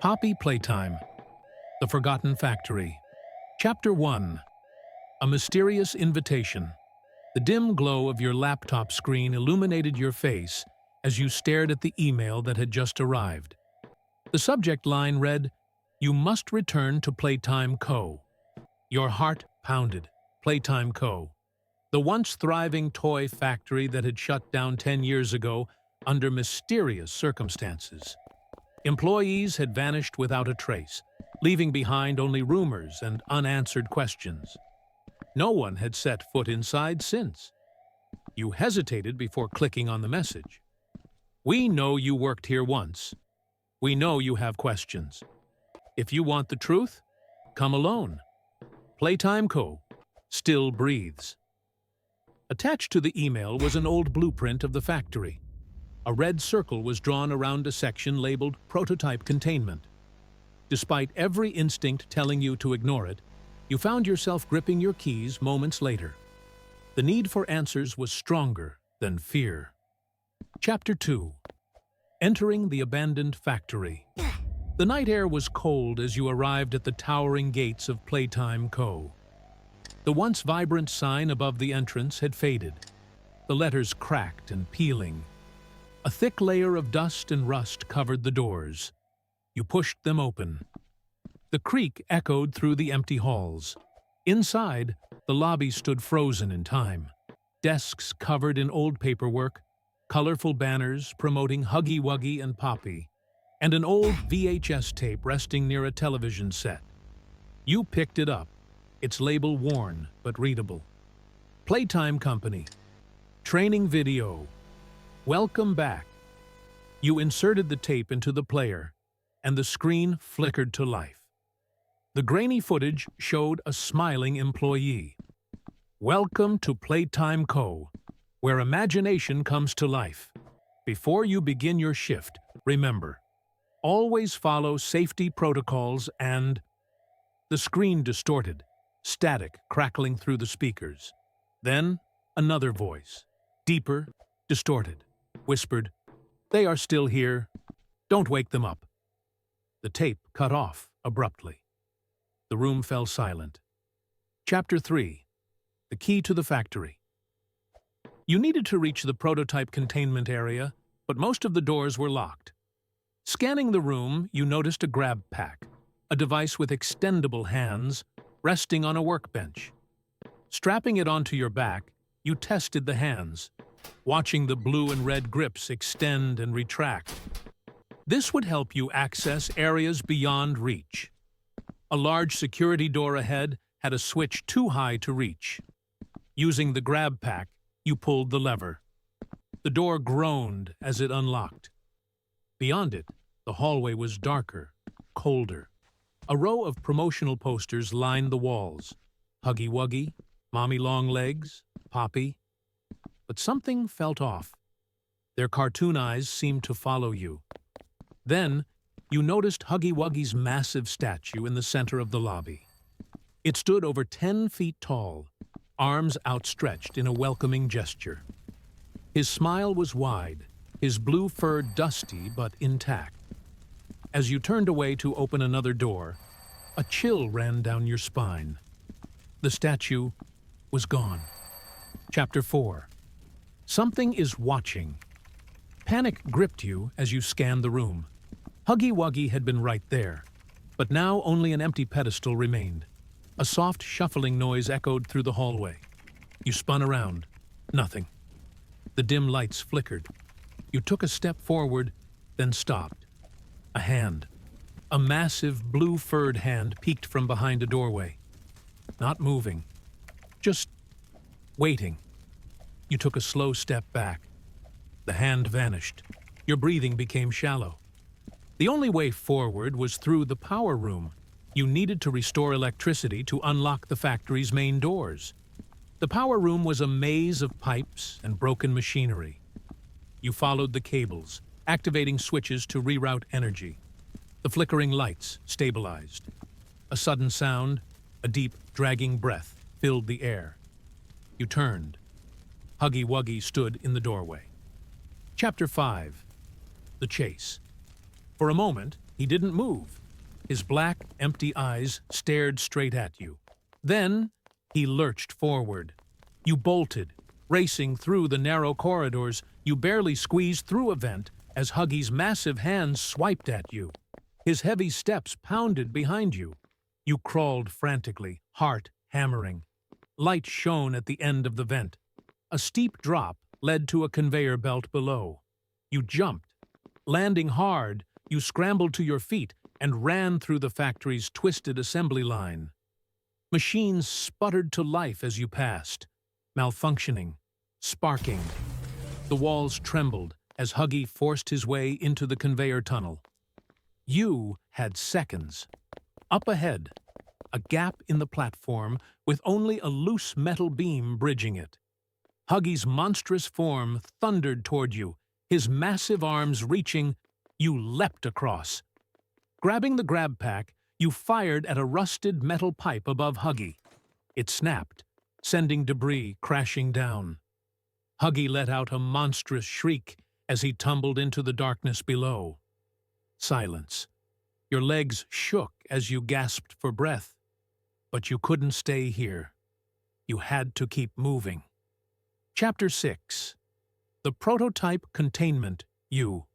Poppy Playtime, The Forgotten Factory. Chapter 1. A Mysterious Invitation. The dim glow of your laptop screen illuminated your face as you stared at the email that had just arrived. The subject line read, "You must return to Playtime Co." Your heart pounded. Playtime Co., the once thriving toy factory that had shut down 10 years ago under mysterious circumstances. Employees had vanished without a trace, leaving behind only rumors and unanswered questions. No one had set foot inside since. You hesitated before clicking on the message. We know you worked here once. We know you have questions. If you want the truth, come alone. Playtime Co. still breathes. Attached to the email was an old blueprint of the factory. A red circle was drawn around a section labeled Prototype Containment. Despite every instinct telling you to ignore it, you found yourself gripping your keys moments later. The need for answers was stronger than fear. Chapter 2. Entering the Abandoned Factory. The night air was cold as you arrived at the towering gates of Playtime Co. The once vibrant sign above the entrance had faded, the letters cracked and peeling. A thick layer of dust and rust covered the doors. You pushed them open. The creak echoed through the empty halls. Inside, the lobby stood frozen in time. Desks covered in old paperwork, colorful banners promoting Huggy Wuggy and Poppy, and an old VHS tape resting near a television set. You picked it up, its label worn but readable. Playtime Company. Training video. Welcome back. You inserted the tape into the player, and the screen flickered to life. The grainy footage showed a smiling employee. Welcome to Playtime Co., where imagination comes to life. Before you begin your shift, remember, always follow safety protocols and... The screen distorted, static crackling through the speakers. Then, another voice, deeper, distorted, whispered, "They are still here. Don't wake them up." The tape cut off abruptly. The room fell silent. Chapter 3. The Key to the Factory. You needed to reach the prototype containment area, but most of the doors were locked. Scanning the room, you noticed a grab pack, a device with extendable hands, resting on a workbench. Strapping it onto your back, you tested the hands, watching the blue and red grips extend and retract. This would help you access areas beyond reach. A large security door ahead had a switch too high to reach. Using the grab pack, you pulled the lever. The door groaned as it unlocked. Beyond it, the hallway was darker, colder. A row of promotional posters lined the walls. Huggy Wuggy, Mommy Longlegs, Poppy. But something felt off. Their cartoon eyes seemed to follow you. Then, you noticed Huggy Wuggy's massive statue in the center of the lobby. It stood over 10 feet tall, arms outstretched in a welcoming gesture. His smile was wide, his blue fur dusty but intact. As you turned away to open another door, a chill ran down your spine. The statue was gone. Chapter 4. Something is watching. Panic gripped you as you scanned the room. Huggy Wuggy had been right there, but now only an empty pedestal remained. A soft shuffling noise echoed through the hallway. You spun around. Nothing. The dim lights flickered. You took a step forward, then stopped. A hand. A massive blue-furred hand peeked from behind a doorway. Not moving. Just waiting. You took a slow step back. The hand vanished. Your breathing became shallow. The only way forward was through the power room. You needed to restore electricity to unlock the factory's main doors. The power room was a maze of pipes and broken machinery. You followed the cables, activating switches to reroute energy. The flickering lights stabilized. A sudden sound, a deep, dragging breath, filled the air. You turned. Huggy Wuggy stood in the doorway. Chapter 5. The Chase. For a moment, He didn't move. His black, empty eyes stared straight at you. Then, he lurched forward. You bolted, racing through the narrow corridors. You barely squeezed through a vent as Huggy's massive hands swiped at you. His heavy steps pounded behind you. You crawled frantically, heart hammering. Light shone at the end of the vent. A steep drop led to a conveyor belt below. You jumped. Landing hard, you scrambled to your feet and ran through the factory's twisted assembly line. Machines sputtered to life as you passed, malfunctioning, sparking. The walls trembled as Huggy forced his way into the conveyor tunnel. You had seconds. Up ahead, a gap in the platform with only a loose metal beam bridging it. Huggy's monstrous form thundered toward you, his massive arms reaching. You leapt across. Grabbing the grab pack, you fired at a rusted metal pipe above Huggy. It snapped, sending debris crashing down. Huggy let out a monstrous shriek as he tumbled into the darkness below. Silence. Your legs shook as you gasped for breath. But you couldn't stay here. You had to keep moving. Chapter 6. The Prototype Containment U.